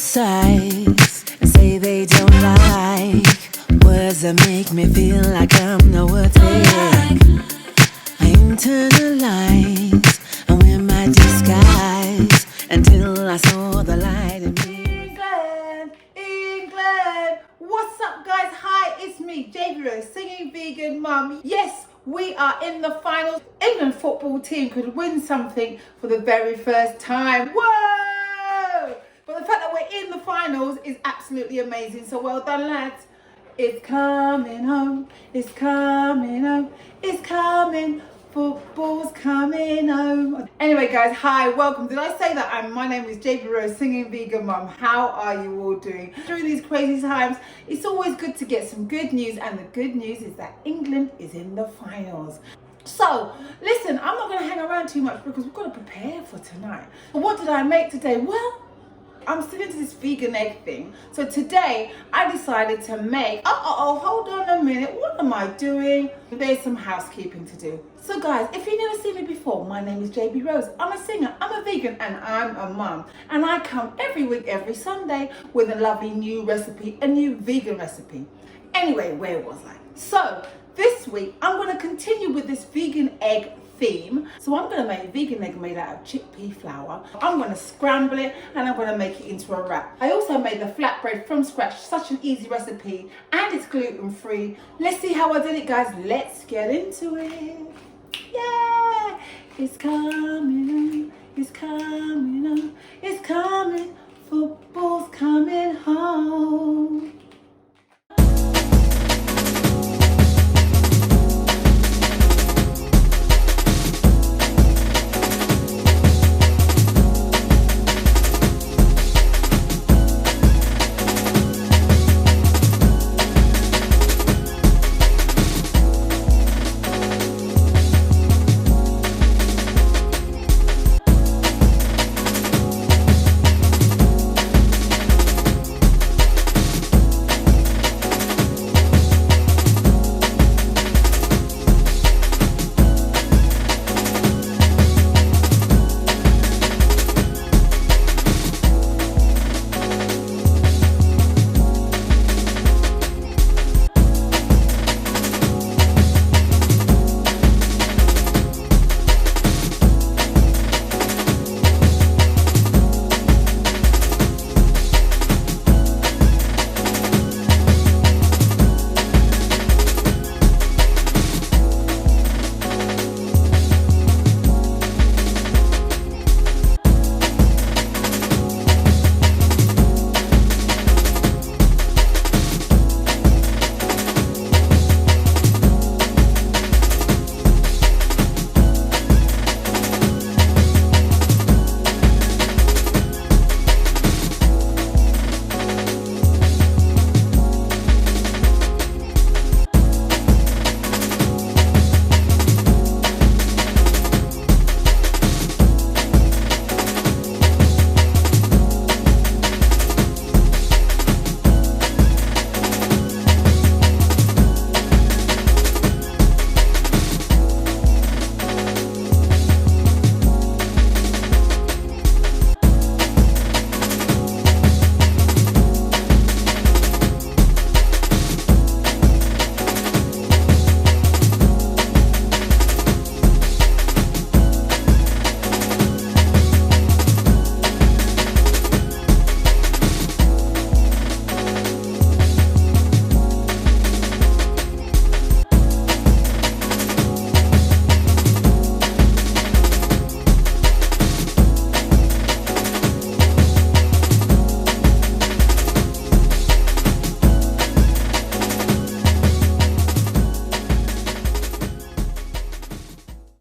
criticize and say they don't like words that make me feel like I'm not worth it. I internalize and wear my disguise until I saw the light in me. England, what's up guys? Hi, it's me, JB, singing vegan mum. Yes, we are in the finals. England football team could win something for the very first time. Whoa! But the fact that we're in the finals is absolutely amazing. So well done, lads. It's coming home. It's coming home. It's coming. Football's coming home. Anyway, guys, hi, welcome. Did I say that? My name is JB Rose, singing vegan mum. How are you all doing? During these crazy times, it's always good to get some good news, and the good news is that England is in the finals. So, listen, I'm not going to hang around too much because we've got to prepare for tonight. But what did I make today? Well, I'm still into this vegan egg thing. So today I decided to make, hold on a minute. What am I doing? There's some housekeeping to do. So guys, if you've never seen me before, my name is JB Rose. I'm a singer, I'm a vegan, and I'm a mum. And I come every week, every Sunday with a lovely new recipe, a new vegan recipe. Anyway, where was I? So this week I'm going to continue with this vegan egg theme. So I'm going to make vegan egg made out of chickpea flour. I'm going to scramble it and I'm going to make it into a wrap. I also made the flatbread from scratch, such an easy recipe, and it's gluten free. Let's see how I did it, guys. Let's get into it. Yeah, it's coming, it's coming, it's coming, football's coming home.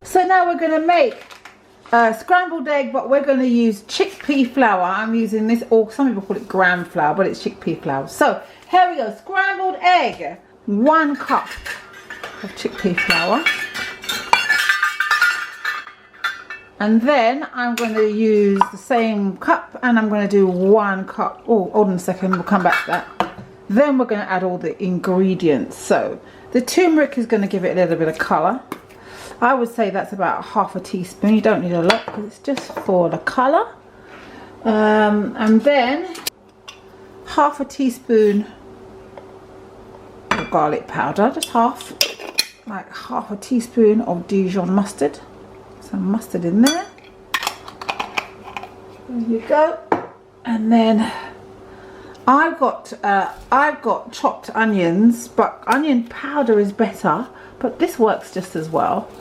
So now we're going to make a scrambled egg, but we're going to use chickpea flour. I'm using this, or some people call it gram flour, but it's chickpea flour. So here we go, scrambled egg, 1 cup of chickpea flour. And then I'm going to use the same cup and I'm going to do 1 cup. Oh, hold on a second, we'll come back to that. Then we're going to add all the ingredients. So the turmeric is going to give it a little bit of colour. I would say that's about ½ a teaspoon. You don't need a lot because it's just for the colour. And then half a teaspoon of garlic powder, just half, like half a teaspoon of Dijon mustard. Some mustard in there. There you go. And then I've got chopped onions, but onion powder is better, but this works just as well.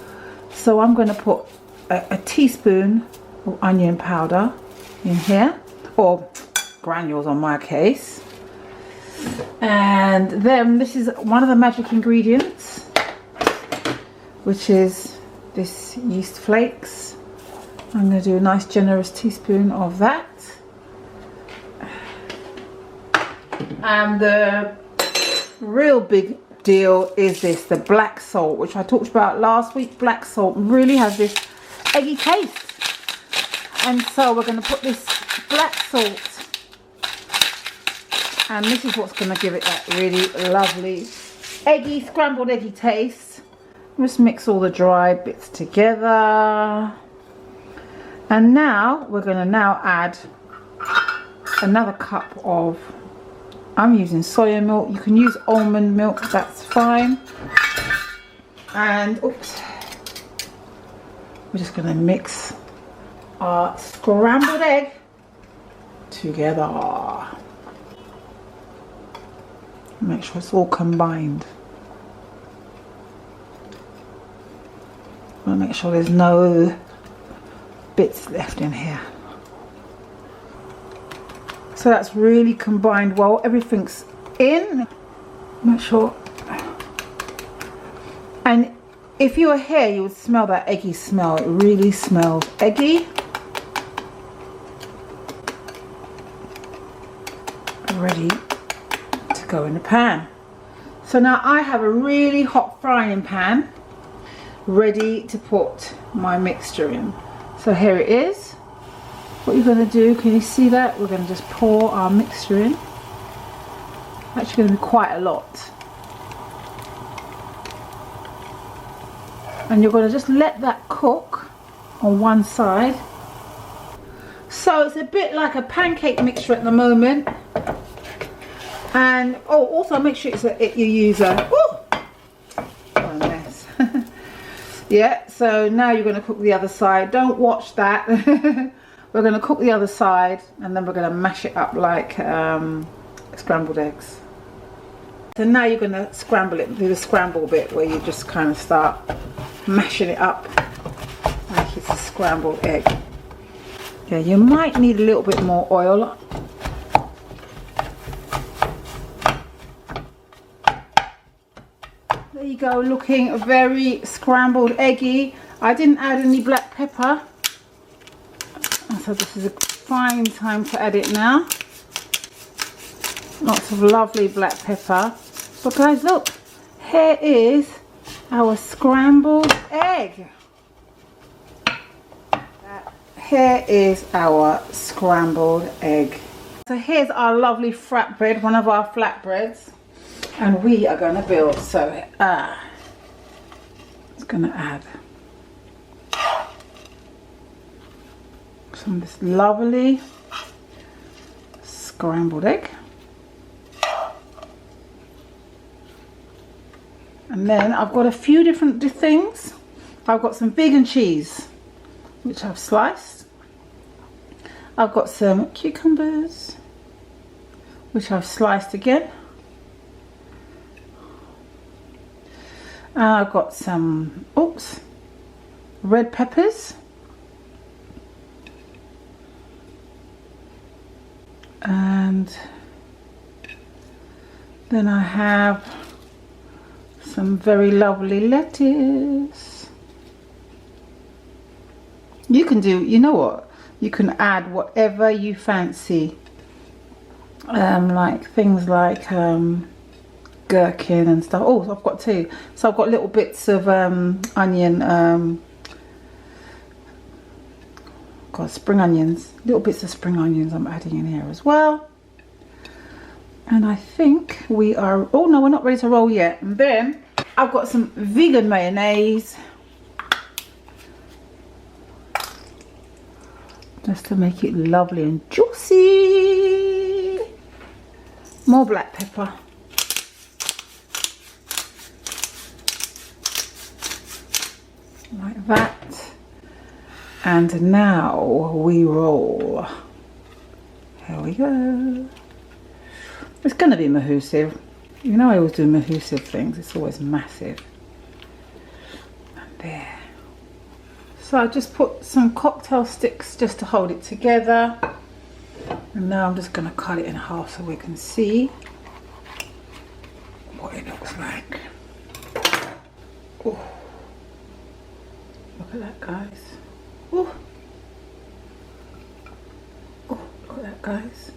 So I'm going to put a teaspoon of onion powder in here, or granules on my case. And then this is one of the magic ingredients, which is this yeast flakes. I'm going to do a nice generous teaspoon of that. And the real big deal is this, the black salt, which I talked about last week. Black salt really has this eggy taste. And so we're going to put this black salt, and this is what's going to give it that really lovely eggy, scrambled eggy taste. Just mix all the dry bits together. And now we're going to add another cup of, I'm using soya milk. You can use almond milk, that's fine. And oops, we're just going to mix our scrambled egg together. Make sure it's all combined. I'm gonna make sure there's no bits left in here. So that's really combined well. Everything's in. Make sure. And if you were here, you would smell that eggy smell. It really smells eggy. Ready to go in the pan. So now I have a really hot frying pan ready to put my mixture in. So here it is. What you're going to do, can you see that? We're going to just pour our mixture in. Actually going to be quite a lot. And you're going to just let that cook on one side. So it's a bit like a pancake mixture at the moment. And oh, also make sure you use a, what a mess. Yeah, so now you're going to cook the other side. Don't watch that. We're going to cook the other side, and then we're going to mash it up like scrambled eggs. So now you're going to scramble it, do the scramble bit where you just kind of start mashing it up like it's a scrambled egg. Yeah, you might need a little bit more oil. There you go, looking very scrambled eggy. I didn't add any black pepper, so this is a fine time to add it now. Lots of lovely black pepper. But guys, look, here is our scrambled egg. Here is our scrambled egg. So here's our lovely flatbread, one of our flatbreads. And we are going to build. So it's going to add some of this lovely scrambled egg. And then I've got a few different things. I've got some vegan cheese, which I've sliced. I've got some cucumbers, which I've sliced again. I've got some, red peppers. And then I have some very lovely lettuce. You can do, you know what? You can add whatever you fancy. Like things like gherkin and stuff. Oh, I've got two. So I've got little bits of onion, spring onions. Little bits of spring onions I'm adding in here as well. And I think we are, oh no, we're not ready to roll yet. And then I've got some vegan mayonnaise, just to make it lovely and juicy. More black pepper. Like that. And now we roll. Here we go. It's going to be mahoosive. You know I always do mahoosive things. It's always massive. And there. So I just put some cocktail sticks just to hold it together. And now I'm just going to cut it in half so we can see what it looks like. Ooh. Look at that, guys. Ooh. Oh, look at that, guys.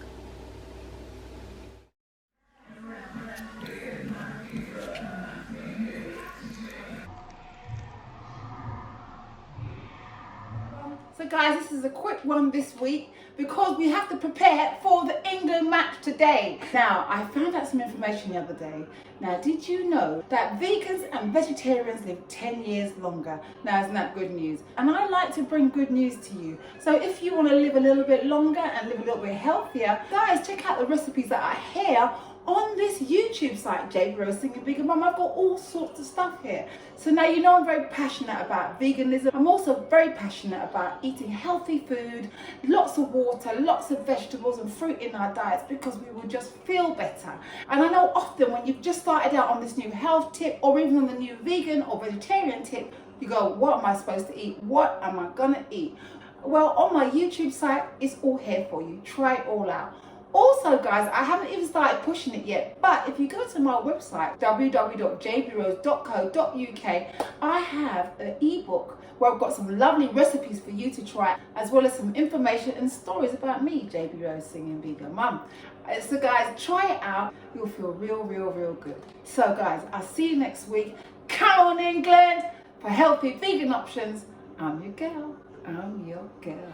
So guys, this is a quick one this week because we have to prepare for the England match today. Now, I found out some information the other day. Now, did you know that vegans and vegetarians live 10 years longer? Now, isn't that good news? And I like to bring good news to you. So if you want to live a little bit longer and live a little bit healthier, guys, check out the recipes that are here on this YouTube site, JB Rose Singing Vegan Mum. I've got all sorts of stuff here. So now you know I'm very passionate about veganism. I'm also very passionate about eating healthy food, lots of water, lots of vegetables and fruit in our diets because we will just feel better. And I know often when you've just started out on this new health tip or even on the new vegan or vegetarian tip, you go, what am I supposed to eat? What am I gonna eat? Well, on my YouTube site, it's all here for you. Try it all out. Also, guys, I haven't even started pushing it yet, but if you go to my website, www.jbrose.co.uk, I have an ebook where I've got some lovely recipes for you to try, as well as some information and stories about me, JB Rose Singing Vegan Mum. So guys, try it out. You'll feel real, real, real good. So guys, I'll see you next week. Come on, England, for healthy vegan options. I'm your girl. I'm your girl.